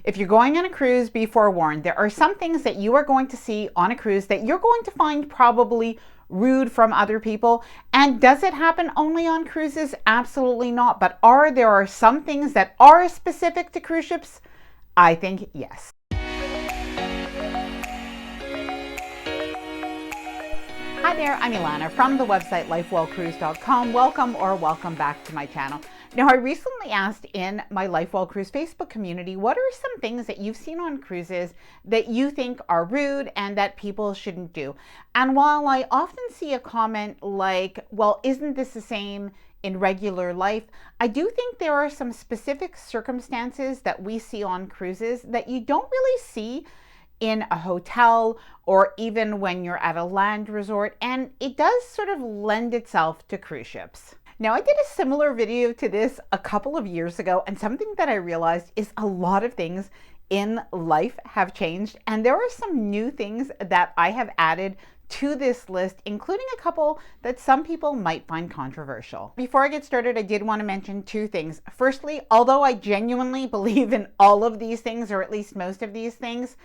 If you're going on a cruise, be forewarned. There are some things that you are going to see on a cruise that you're going to find probably rude from other people. And does it happen only on cruises? Absolutely not. But there are some things that are specific to cruise ships? I think yes. Hi there, I'm Ilana from the website lifewellcruise.com. Welcome back to my channel. Now, I recently asked in my Lifewell Cruise Facebook community, what are some things that you've seen on cruises that you think are rude and that people shouldn't do? And while I often see a comment like, well, isn't this the same in regular life? I do think there are some specific circumstances that we see on cruises that you don't really see in a hotel or even when you're at a land resort, and it does sort of lend itself to cruise ships. Now, I did a similar video to this a couple of years ago, and something that I realized is a lot of things in life have changed, and there are some new things that I have added to this list, including a couple that some people might find controversial. Before I get started, I did want to mention two things. Firstly, although I genuinely believe in all of these things, or at least most of these things,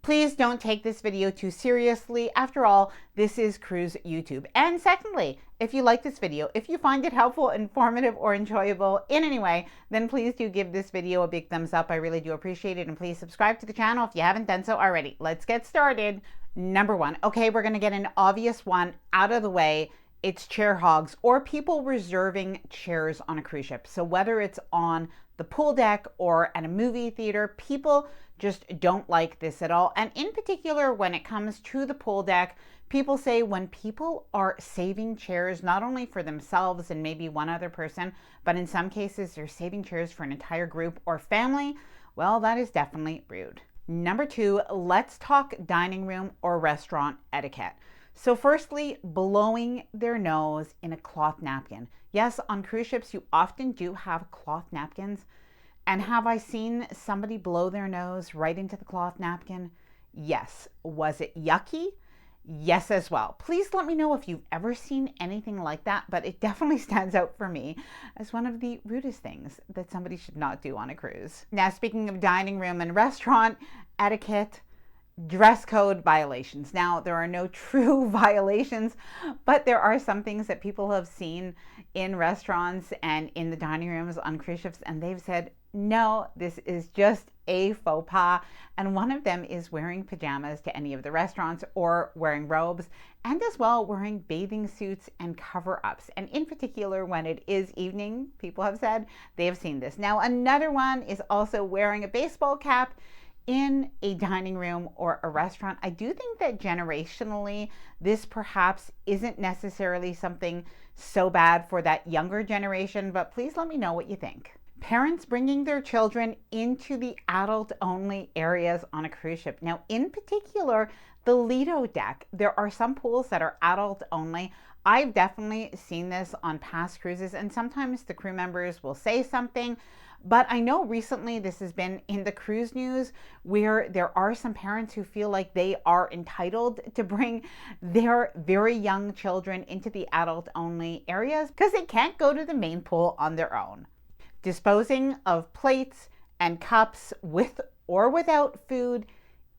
please don't take this video too seriously. After all, this is Cruise YouTube. And secondly, if you like this video, if you find it helpful, informative, or enjoyable in any way, then please do give this video a big thumbs up. I really do appreciate it. And please subscribe to the channel if you haven't done so already. Let's get started. Number one. Okay, we're going to get an obvious one out of the way. It's chair hogs, or people reserving chairs on a cruise ship. So whether it's on the pool deck or at a movie theater, people just don't like this at all. And in particular, when it comes to the pool deck, people say when people are saving chairs, not only for themselves and maybe one other person, but in some cases, they're saving chairs for an entire group or family, well, that is definitely rude. Number two, let's talk dining room or restaurant etiquette. So firstly, blowing their nose in a cloth napkin. Yes, on cruise ships, you often do have cloth napkins. And have I seen somebody blow their nose right into the cloth napkin? Yes. Was it yucky? Yes, as well. Please let me know if you've ever seen anything like that, but it definitely stands out for me as one of the rudest things that somebody should not do on a cruise. Now, speaking of dining room and restaurant etiquette, dress code violations. Now, there are no true violations, but there are some things that people have seen in restaurants and in the dining rooms on cruise ships, and they've said, no, this is just a faux pas. And one of them is wearing pajamas to any of the restaurants or wearing robes, and as well wearing bathing suits and cover-ups. And in particular, when it is evening, people have said they have seen this. Now, another one is also wearing a baseball cap in a dining room or a restaurant. I do think that generationally, this perhaps isn't necessarily something so bad for that younger generation, but please let me know what you think. Parents bringing their children into the adult-only areas on a cruise ship. Now, in particular, the Lido deck. There are some pools that are adult-only. I've definitely seen this on past cruises, and sometimes the crew members will say something, but I know recently this has been in the cruise news where there are some parents who feel like they are entitled to bring their very young children into the adult-only areas because they can't go to the main pool on their own. Disposing of plates and cups with or without food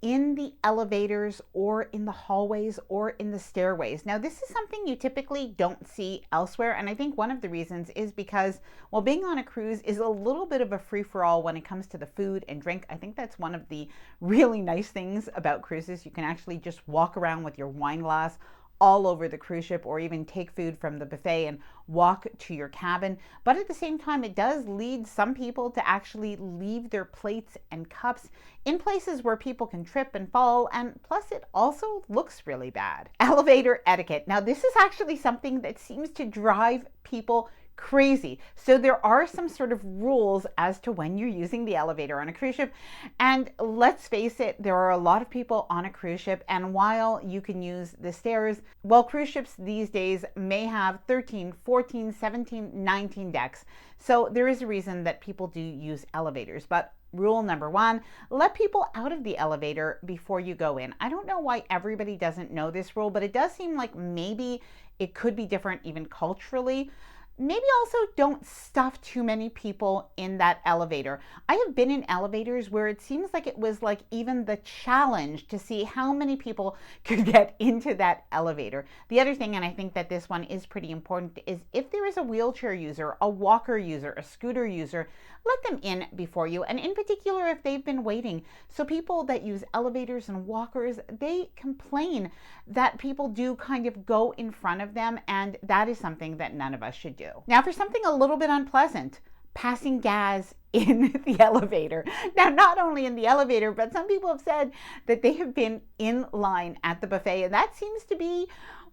in the elevators or in the hallways or in the stairways. Now, this is something you typically don't see elsewhere, and I think one of the reasons is because, well, being on a cruise is a little bit of a free-for-all when it comes to the food and drink. I think that's one of the really nice things about cruises. You can actually just walk around with your wine glass all over the cruise ship, or even take food from the buffet and walk to your cabin. But at the same time, it does lead some people to actually leave their plates and cups in places where people can trip and fall, and plus it also looks really bad. Elevator etiquette. Now, this is actually something that seems to drive people crazy. So there are some sort of rules as to when you're using the elevator on a cruise ship. And let's face it, there are a lot of people on a cruise ship, and while you can use the stairs, well, cruise ships these days may have 13, 14, 17, 19 decks. So there is a reason that people do use elevators. But rule number one, let people out of the elevator before you go in. I don't know why everybody doesn't know this rule, but it does seem like maybe it could be different even culturally. Maybe also don't stuff too many people in that elevator. I have been in elevators where it seems like it was like even the challenge to see how many people could get into that elevator. The other thing, and I think that this one is pretty important, is if there is a wheelchair user, a walker user, a scooter user, let them in before you. And in particular, if they've been waiting. So people that use elevators and walkers, they complain that people do kind of go in front of them, and that is something that none of us should do. Now for something a little bit unpleasant, passing gas in the elevator. Now, not only in the elevator, but some people have said that they have been in line at the buffet, and that seems to be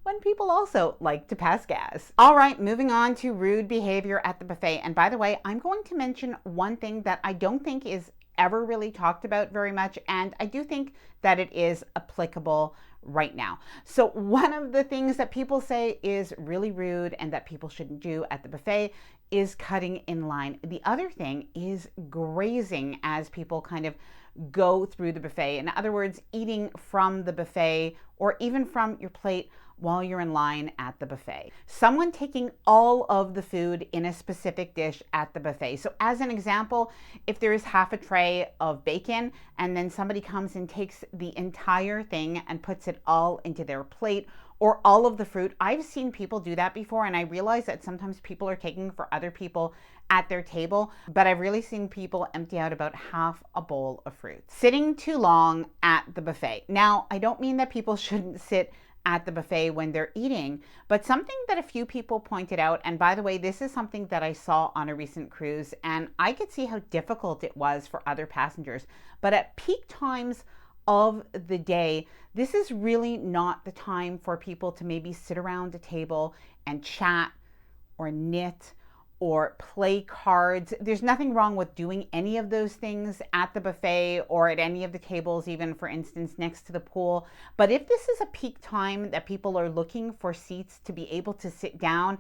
when people also like to pass gas. All right, moving on to rude behavior at the buffet. And by the way, I'm going to mention one thing that I don't think is ever really talked about very much, and I do think that it is applicable right now. So one of the things that people say is really rude and that people shouldn't do at the buffet is cutting in line. The other thing is grazing as people kind of go through the buffet. In other words, eating from the buffet or even from your plate while you're in line at the buffet. Someone taking all of the food in a specific dish at the buffet. So as an example, if there is half a tray of bacon and then somebody comes and takes the entire thing and puts it all into their plate, or all of the fruit. I've seen people do that before, and I realize that sometimes people are taking for other people at their table, but I've really seen people empty out about half a bowl of fruit. Sitting too long at the buffet. Now, I don't mean that people shouldn't sit at the buffet when they're eating, but something that a few people pointed out, and by the way, this is something that I saw on a recent cruise, and I could see how difficult it was for other passengers, but at peak times of the day, this is really not the time for people to maybe sit around a table and chat or knit or play cards. There's nothing wrong with doing any of those things at the buffet or at any of the tables, even for instance next to the pool. But if this is a peak time that people are looking for seats to be able to sit down,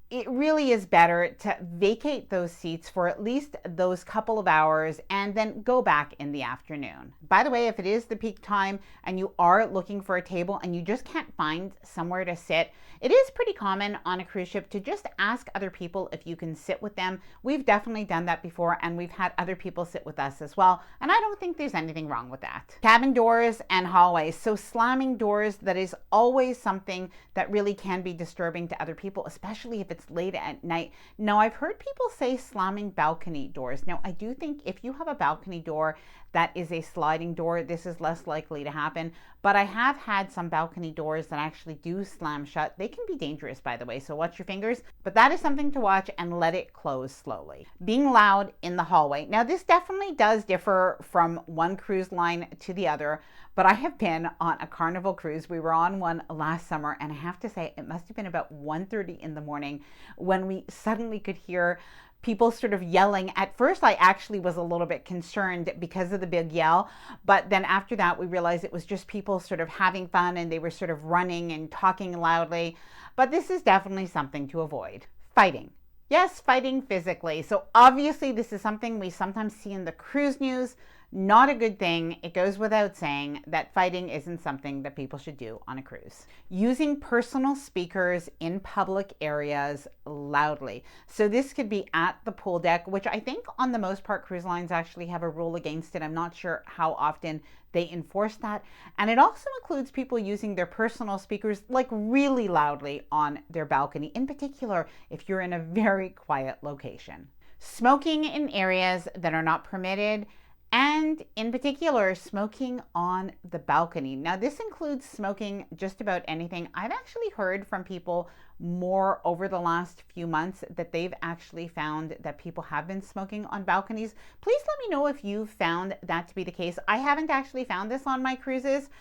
it really is better to vacate those seats for at least those couple of hours and then go back in the afternoon. By the way, if it is the peak time and you are looking for a table and you just can't find somewhere to sit, it is pretty common on a cruise ship to just ask other people if you can sit with them. We've definitely done that before, and we've had other people sit with us as well, and I don't think there's anything wrong with that. Cabin doors and hallways. So slamming doors, that is always something that really can be disturbing to other people, especially if it's late at night. Now, I've heard people say slamming balcony doors. Now, I do think if you have a balcony door that is a sliding door, this is less likely to happen, but I have had some balcony doors that actually do slam shut. They can be dangerous, by the way, so watch your fingers, but that is something to watch and let it close slowly. Being loud in the hallway. Now, this definitely does differ from one cruise line to the other, but I have been on a Carnival cruise. We were on one last summer, and I have to say it must have been about 1:30 in the morning when we suddenly could hear people sort of yelling. At first, I actually was a little bit concerned because of the big yell, but then after that, we realized it was just people sort of having fun and they were sort of running and talking loudly. But this is definitely something to avoid. Fighting. Yes, fighting physically. So obviously, this is something we sometimes see in the cruise news. Not a good thing. It goes without saying that fighting isn't something that people should do on a cruise. Using personal speakers in public areas loudly. So this could be at the pool deck, which I think on the most part cruise lines actually have a rule against it. I'm not sure how often they enforce that. And it also includes people using their personal speakers like really loudly on their balcony, in particular if you're in a very quiet location. Smoking in areas that are not permitted, and in particular, smoking on the balcony. Now, this includes smoking just about anything. I've actually heard from people more over the last few months that they've actually found that people have been smoking on balconies. Please let me know if you've found that to be the case. I haven't actually found this on my cruises,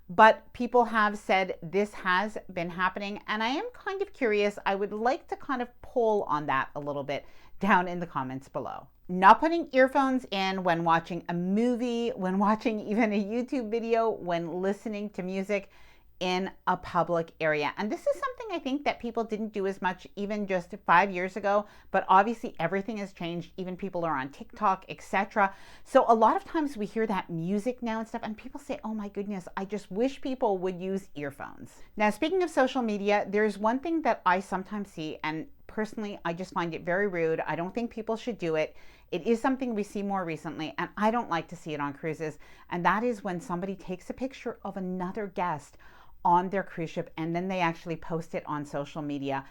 but people have said this has been happening, and I am kind of curious. I would like to kind of poll on that a little bit down in the comments below. Not putting earphones in when watching a movie, when watching even a YouTube video, when listening to music in a public area. And this is something something I think that people didn't do as much even just 5 years ago, but obviously everything has changed. Even people are on TikTok, etc. So a lot of times we hear that music now and stuff, and people say, oh my goodness, I just wish people would use earphones. Now, speaking of social media, there's one thing that I sometimes see, and personally, I just find it very rude. I don't think people should do it. It is something we see more recently, and I don't like to see it on cruises, and that is when somebody takes a picture of another guest on their cruise ship and then they actually post it on social media.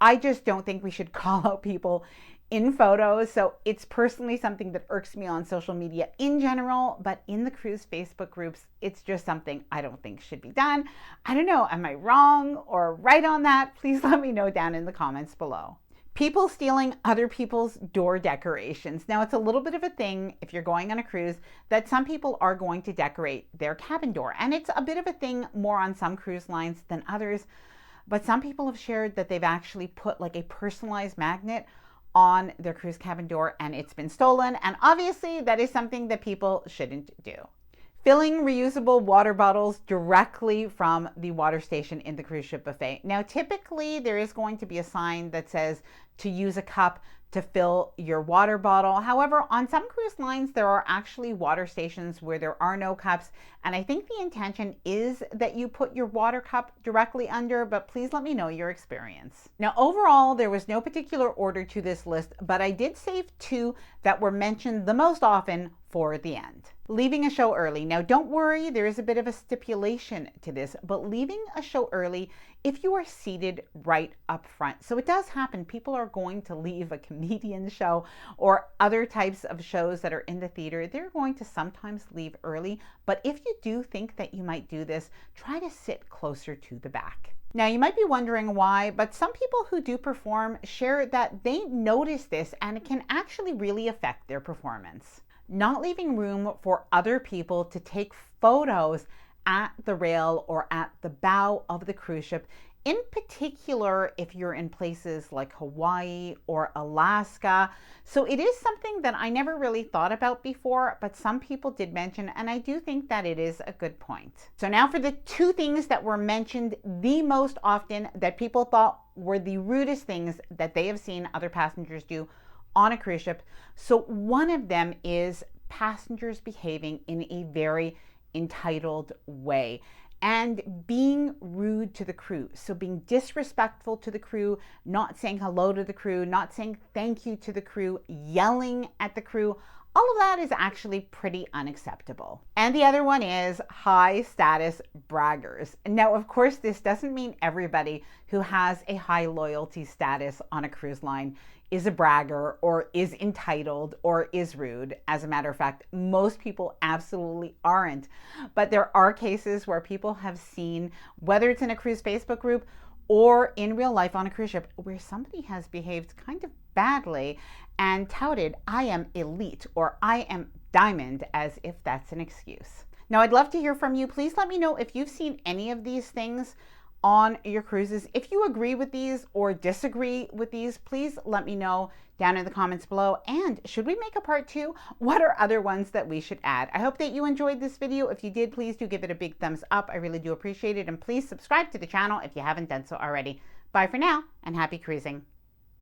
I just don't think we should call out people in photos. So it's personally something that irks me on social media in general, but in the cruise Facebook groups, it's just something I don't think should be done. I don't know, am I wrong or right on that? Please let me know down in the comments below. People stealing other people's door decorations. Now, it's a little bit of a thing if you're going on a cruise that some people are going to decorate their cabin door. And it's a bit of a thing more on some cruise lines than others. But some people have shared that they've actually put like a personalized magnet on their cruise cabin door and it's been stolen. And obviously that is something that people shouldn't do. Filling reusable water bottles directly from the water station in the cruise ship buffet. Now, typically there is going to be a sign that says to use a cup to fill your water bottle. However, on some cruise lines, there are actually water stations where there are no cups. And I think the intention is that you put your water cup directly under, but please let me know your experience. Now, overall, there was no particular order to this list, but I did save 2 that were mentioned the most often for the end. Leaving a show early. Now, don't worry, there is a bit of a stipulation to this, but leaving a show early if you are seated right up front. So it does happen. People are going to leave a comedian show or other types of shows that are in the theater. They're going to sometimes leave early, but if you do think that you might do this, try to sit closer to the back. Now, you might be wondering why, but some people who do perform share that they notice this and it can actually really affect their performance. Not leaving room for other people to take photos at the rail or at the bow of the cruise ship, in particular if you're in places like Hawaii or Alaska. So it is something that I never really thought about before, but some people did mention, and I do think that it is a good point. So now for the 2 things that were mentioned the most often that people thought were the rudest things that they have seen other passengers do on a cruise ship. So one of them is passengers behaving in a very entitled way and being rude to the crew. So being disrespectful to the crew, not saying hello to the crew, not saying thank you to the crew, yelling at the crew. All of that is actually pretty unacceptable. And the other one is high status braggers. Now, of course, this doesn't mean everybody who has a high loyalty status on a cruise line is a bragger or is entitled or is rude. As a matter of fact, most people absolutely aren't. But there are cases where people have seen, whether it's in a cruise Facebook group or in real life on a cruise ship, where somebody has behaved kind of badly and touted, I am elite or I am diamond, as if that's an excuse. Now, I'd love to hear from you. Please let me know if you've seen any of these things on your cruises. If you agree with these or disagree with these, please let me know down in the comments below. And should we make a part 2? What are other ones that we should add? I hope that you enjoyed this video. If you did, please do give it a big thumbs up. I really do appreciate it. And please subscribe to the channel if you haven't done so already. Bye for now and happy cruising.